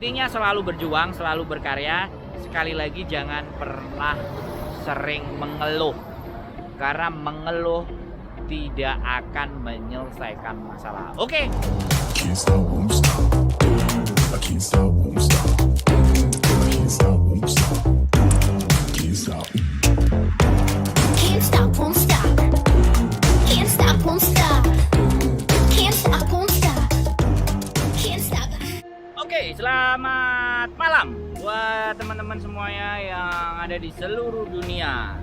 Intinya selalu berjuang, selalu berkarya. Sekali lagi jangan pernah sering mengeluh. Karena mengeluh tidak akan menyelesaikan masalah. Oke. Can't stop, won't stop. I can't stop, won't stop. Can't stop, won't stop. Can't stop. Can't stop, won't stop. Can't stop, won't stop. Can't stop, won't stop. Can't stop. Oke, selamat malam buat teman-teman semuanya yang ada di seluruh dunia.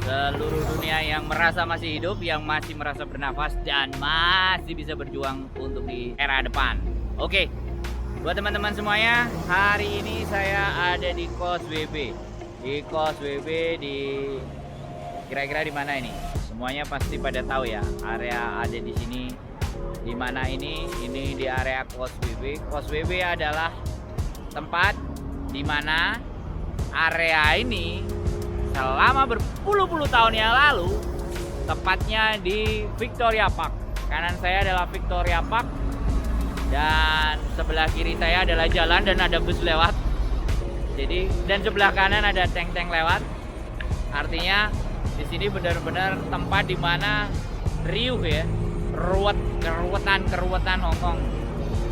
Seluruh dunia yang merasa masih hidup, yang masih merasa bernafas, dan masih bisa berjuang untuk di era depan. Oke, buat teman-teman semuanya, hari ini saya ada di Kos WB. Di Kos WB di kira-kira di mana ini? Semuanya pasti pada tahu ya, area ada di sini. Di mana ini? Ini di area Kos WB. Kos WB adalah tempat di mana area ini selama berpuluh-puluh tahun yang lalu, tepatnya di Victoria Park. Kanan saya adalah Victoria Park dan sebelah kiri saya adalah jalan dan ada bus lewat. Jadi dan sebelah kanan ada tank-tank lewat. Artinya di sini benar-benar tempat di mana riuh ya, keruwetan Hongkong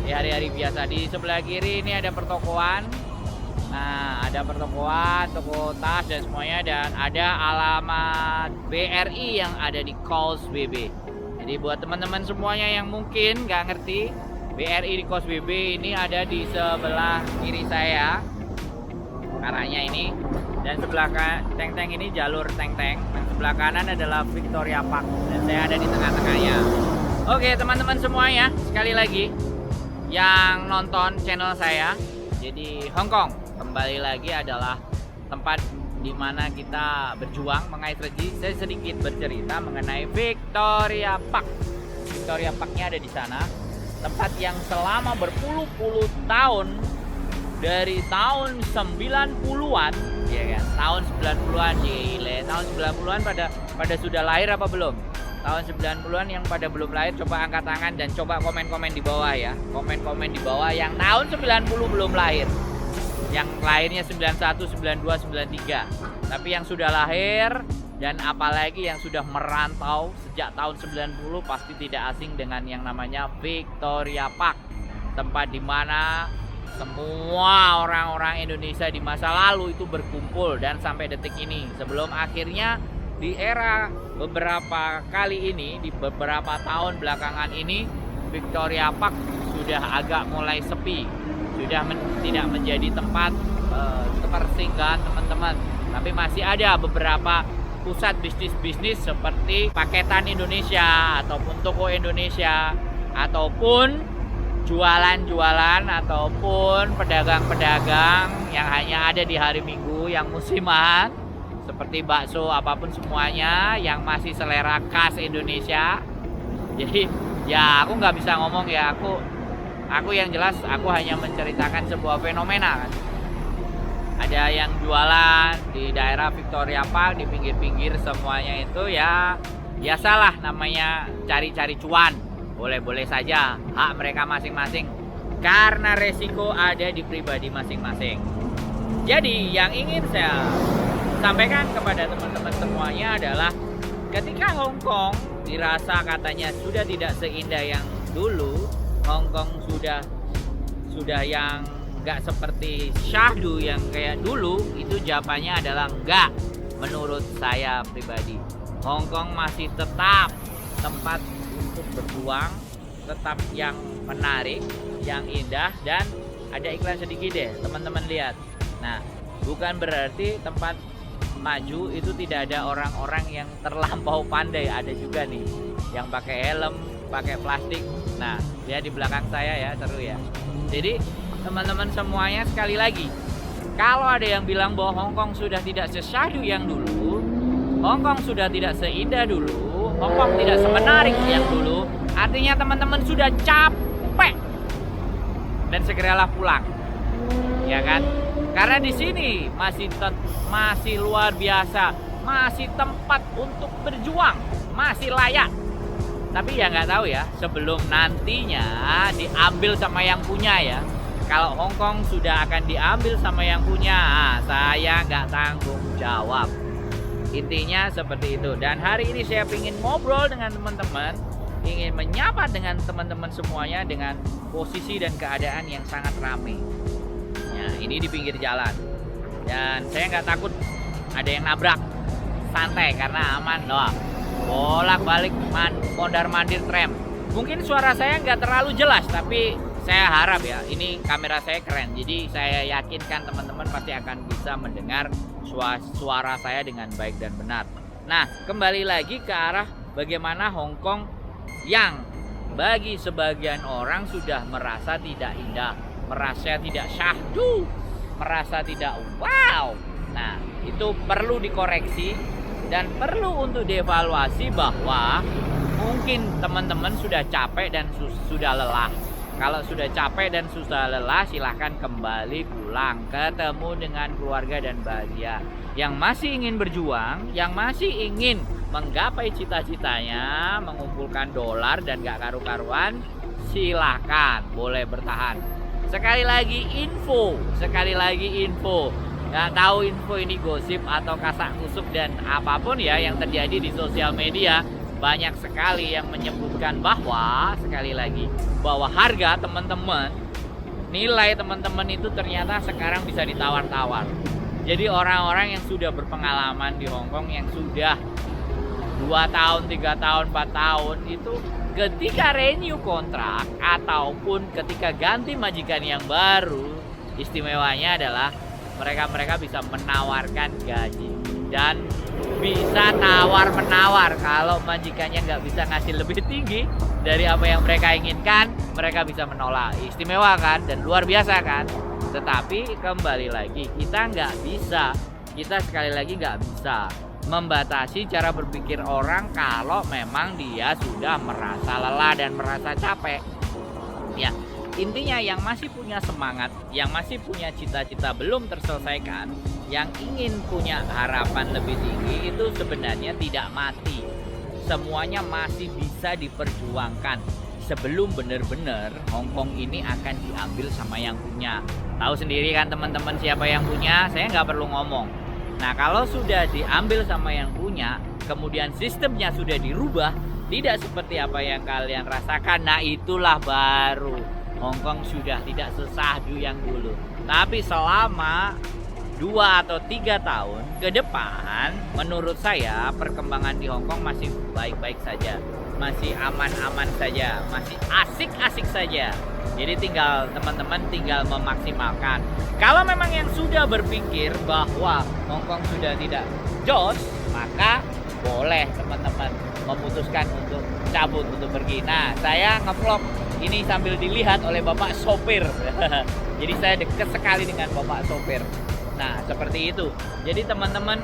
di hari-hari biasa. Di sebelah kiri ini ada pertokoan. Nah, ada pertokoan, toko tas dan semuanya, dan ada alamat BRI yang ada di Kos WB. Jadi buat teman-teman semuanya yang mungkin nggak ngerti, BRI di Kos WB ini ada di sebelah kiri saya, arahnya ini, dan sebelah tank-tank ini jalur tank-tank, dan sebelah kanan adalah Victoria Park, dan saya ada di tengah-tengahnya. Oke teman-teman semuanya, sekali lagi yang nonton channel saya, jadi Hongkong kembali lagi adalah tempat di mana kita berjuang mengais rezeki. Saya sedikit bercerita mengenai Victoria Park. Victoria Parknya ada di sana, tempat yang selama berpuluh-puluh tahun, dari tahun 90-an, ya kan? Tahun 90-an, gile. Tahun 90-an pada sudah lahir apa belum? Tahun 90-an yang pada belum lahir coba angkat tangan dan coba komen-komen di bawah ya. Komen-komen di bawah yang tahun 90 belum lahir. Yang lahirnya 91, 92, 93. Tapi yang sudah lahir dan apalagi yang sudah merantau sejak tahun 90 pasti tidak asing dengan yang namanya Victoria Park. Tempat di mana semua orang-orang Indonesia di masa lalu itu berkumpul dan sampai detik ini. Sebelum akhirnya di era beberapa kali ini, di beberapa tahun belakangan ini, Victoria Park sudah agak mulai sepi. Sudah tidak menjadi tempat persinggahan teman-teman. Tapi masih ada beberapa pusat bisnis-bisnis seperti paketan Indonesia, ataupun toko Indonesia, ataupun jualan-jualan, ataupun pedagang-pedagang yang hanya ada di hari Minggu, yang musiman, seperti bakso, apapun semuanya yang masih selera khas Indonesia. Jadi ya aku nggak bisa ngomong ya, aku yang jelas aku hanya menceritakan sebuah fenomena kan. Ada yang jualan di daerah Victoria Park, di pinggir-pinggir semuanya itu ya biasalah, namanya cari-cari cuan. Boleh-boleh saja, hak mereka masing-masing, karena resiko ada di pribadi masing-masing. Jadi yang ingin saya sampaikan kepada teman-teman semuanya adalah ketika Hongkong dirasa katanya sudah tidak seindah yang dulu, Hongkong sudah yang nggak seperti syahdu yang kayak dulu, itu jawabannya adalah enggak. Menurut saya pribadi, Hongkong masih tetap tempat untuk berjuang, tetap yang menarik, yang indah, dan ada iklan sedikit deh teman-teman lihat. Nah, bukan berarti tempat maju itu tidak ada orang-orang yang terlampau pandai. Ada juga nih yang pakai helm, pakai plastik. Nah, lihat di belakang saya ya, seru ya. Jadi teman-teman semuanya, sekali lagi, kalau ada yang bilang bahwa Hongkong sudah tidak sesyahdu yang dulu, Hongkong sudah tidak seindah dulu, Hongkong tidak semenarik yang dulu, artinya teman-teman sudah capek dan segeralah pulang, ya kan? Karena di sini masih luar biasa, masih tempat untuk berjuang, masih layak. Tapi ya nggak tahu ya, sebelum nantinya diambil sama yang punya ya, kalau Hong Kong sudah akan diambil sama yang punya, saya nggak tanggung jawab. Intinya seperti itu. Dan hari ini saya ingin ngobrol dengan teman-teman, ingin menyapa dengan teman-teman semuanya dengan posisi dan keadaan yang sangat ramai. Ya, ini di pinggir jalan. Dan saya nggak takut ada yang nabrak, santai karena aman loh. Bolak-balik mondar-mandir tram. Mungkin suara saya nggak terlalu jelas, tapi saya harap ya, ini kamera saya keren. Jadi saya yakinkan teman-teman pasti akan bisa mendengar suara saya dengan baik dan benar. Nah, kembali lagi ke arah bagaimana Hong Kong yang bagi sebagian orang sudah merasa tidak indah, merasa tidak syahdu, merasa tidak wow. Nah, itu perlu dikoreksi dan perlu untuk dievaluasi bahwa mungkin teman-teman sudah capek dan sudah lelah. Kalau sudah capek dan sudah lelah, silahkan kembali pulang, ketemu dengan keluarga dan bahagia. Yang masih ingin berjuang, yang masih ingin menggapai cita-citanya, mengumpulkan dolar dan gak karu-karuan, silahkan, boleh bertahan. Sekali lagi info. Gak tahu info ini gosip atau kasak kusuk dan apapun ya yang terjadi di sosial media. Banyak sekali yang menyebutkan bahwa, sekali lagi, bahwa harga teman-teman, nilai teman-teman itu ternyata sekarang bisa ditawar-tawar. Jadi orang-orang yang sudah berpengalaman di Hong Kong, yang sudah 2 tahun, 3 tahun, 4 tahun itu ketika renew kontrak ataupun ketika ganti majikan yang baru, istimewanya adalah mereka bisa menawarkan gaji dan bisa tawar-menawar. Kalau majikannya nggak bisa ngasih lebih tinggi dari apa yang mereka inginkan, mereka bisa menolak. Istimewa kan dan luar biasa kan. Tetapi kembali lagi kita sekali lagi nggak bisa membatasi cara berpikir orang kalau memang dia sudah merasa lelah dan merasa capek. Ya, intinya yang masih punya semangat, yang masih punya cita-cita belum terselesaikan, yang ingin punya harapan lebih tinggi itu sebenarnya tidak mati. Semuanya masih bisa diperjuangkan sebelum benar-benar Hong Kong ini akan diambil sama yang punya. Tahu sendiri kan teman-teman siapa yang punya, saya nggak perlu ngomong. Nah, kalau sudah diambil sama yang punya, kemudian sistemnya sudah dirubah, tidak seperti apa yang kalian rasakan, nah itulah baru Hong Kong sudah tidak sesahdu yang dulu. Tapi selama 2 atau 3 tahun ke depan, menurut saya perkembangan di Hong Kong masih baik-baik saja, masih aman-aman saja, masih asik-asik saja. Jadi teman-teman tinggal memaksimalkan. Kalau memang yang sudah berpikir bahwa Hong Kong sudah tidak jos, maka boleh teman-teman memutuskan untuk cabut, untuk pergi. Nah, saya ngevlog ini sambil dilihat oleh Bapak sopir. Jadi saya dekat sekali dengan Bapak sopir. Nah, seperti itu. Jadi teman-teman,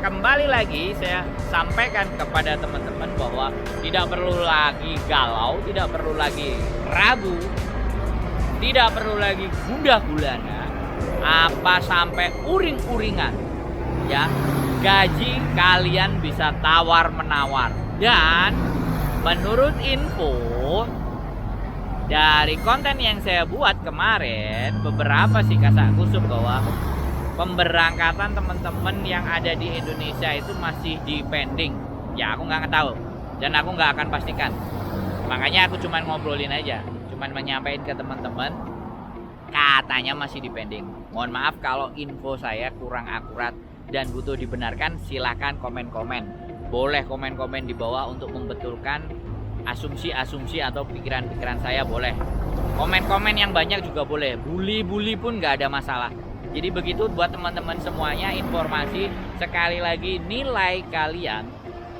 kembali lagi saya sampaikan kepada teman-teman bahwa tidak perlu lagi galau, tidak perlu lagi ragu, tidak perlu lagi gundah gulana, apa sampai uring-uringan. Ya, gaji kalian bisa tawar-menawar. Dan menurut info dari konten yang saya buat kemarin, beberapa sih kasak kusuk bahwa pemberangkatan teman-teman yang ada di Indonesia itu masih di pending. Ya, aku nggak tahu dan aku nggak akan pastikan. Makanya aku cuman ngobrolin aja, cuman menyampaikan ke teman-teman katanya masih di pending. Mohon maaf kalau info saya kurang akurat dan butuh dibenarkan, silahkan komen-komen. Boleh komen-komen di bawah untuk membetulkan asumsi-asumsi atau pikiran-pikiran saya, boleh. Komen-komen yang banyak juga boleh. Bully-bully pun nggak ada masalah. Jadi begitu buat teman-teman semuanya, informasi. Sekali lagi, nilai kalian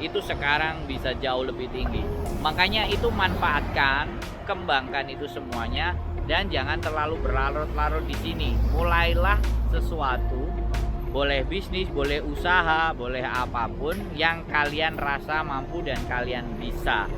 itu sekarang bisa jauh lebih tinggi. Makanya itu manfaatkan, kembangkan itu semuanya, dan jangan terlalu berlarut-larut di sini. Mulailah sesuatu, boleh bisnis, boleh usaha, boleh apapun yang kalian rasa mampu dan kalian bisa.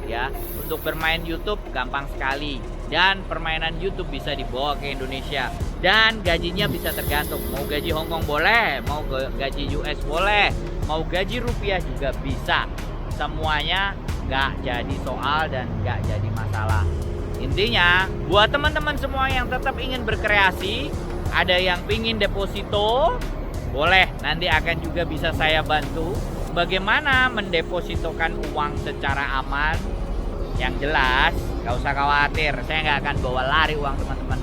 Ya, untuk bermain YouTube gampang sekali, dan permainan YouTube bisa dibawa ke Indonesia dan gajinya bisa tergantung. Mau gaji Hong Kong boleh, mau gaji US boleh, mau gaji rupiah juga bisa. Semuanya nggak jadi soal dan nggak jadi masalah. Intinya buat teman-teman semua yang tetap ingin berkreasi, ada yang pingin deposito, boleh, nanti akan juga bisa saya bantu bagaimana mendepositokan uang secara aman. Yang jelas gak usah khawatir, saya nggak akan bawa lari uang teman-teman.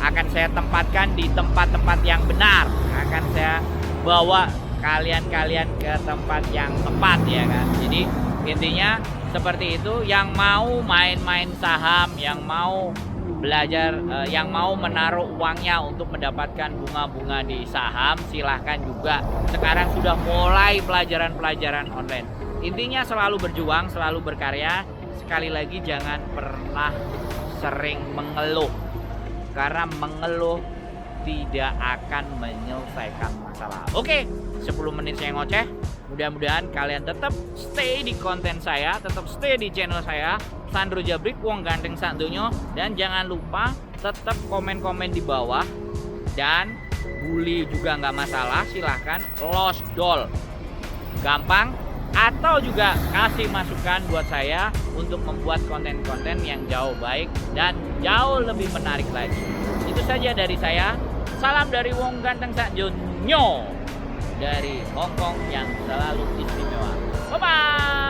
Akan saya tempatkan di tempat-tempat yang benar, akan saya bawa kalian-kalian ke tempat yang tepat, ya kan. Jadi intinya seperti itu. Yang mau main-main saham, yang mau belajar, yang mau menaruh uangnya untuk mendapatkan bunga-bunga di saham, silahkan juga. Sekarang sudah mulai pelajaran-pelajaran online. Intinya selalu berjuang, selalu berkarya. Sekali lagi jangan pernah sering mengeluh, karena mengeluh tidak akan menyelesaikan masalah. Oke, 10 menit saya ngoceh. Mudah-mudahan kalian tetap stay di konten saya, tetap stay di channel saya, Sandro Jabrik, Wong Ganteng Sandonyo. Dan jangan lupa tetap komen-komen di bawah. Dan bully juga nggak masalah, silahkan. Lost doll gampang. Atau juga kasih masukan buat saya untuk membuat konten-konten yang jauh baik dan jauh lebih menarik lagi. Itu saja dari saya. Salam dari Wong Ganteng Sandonyo dari Hong Kong yang selalu istimewa. Bye-bye.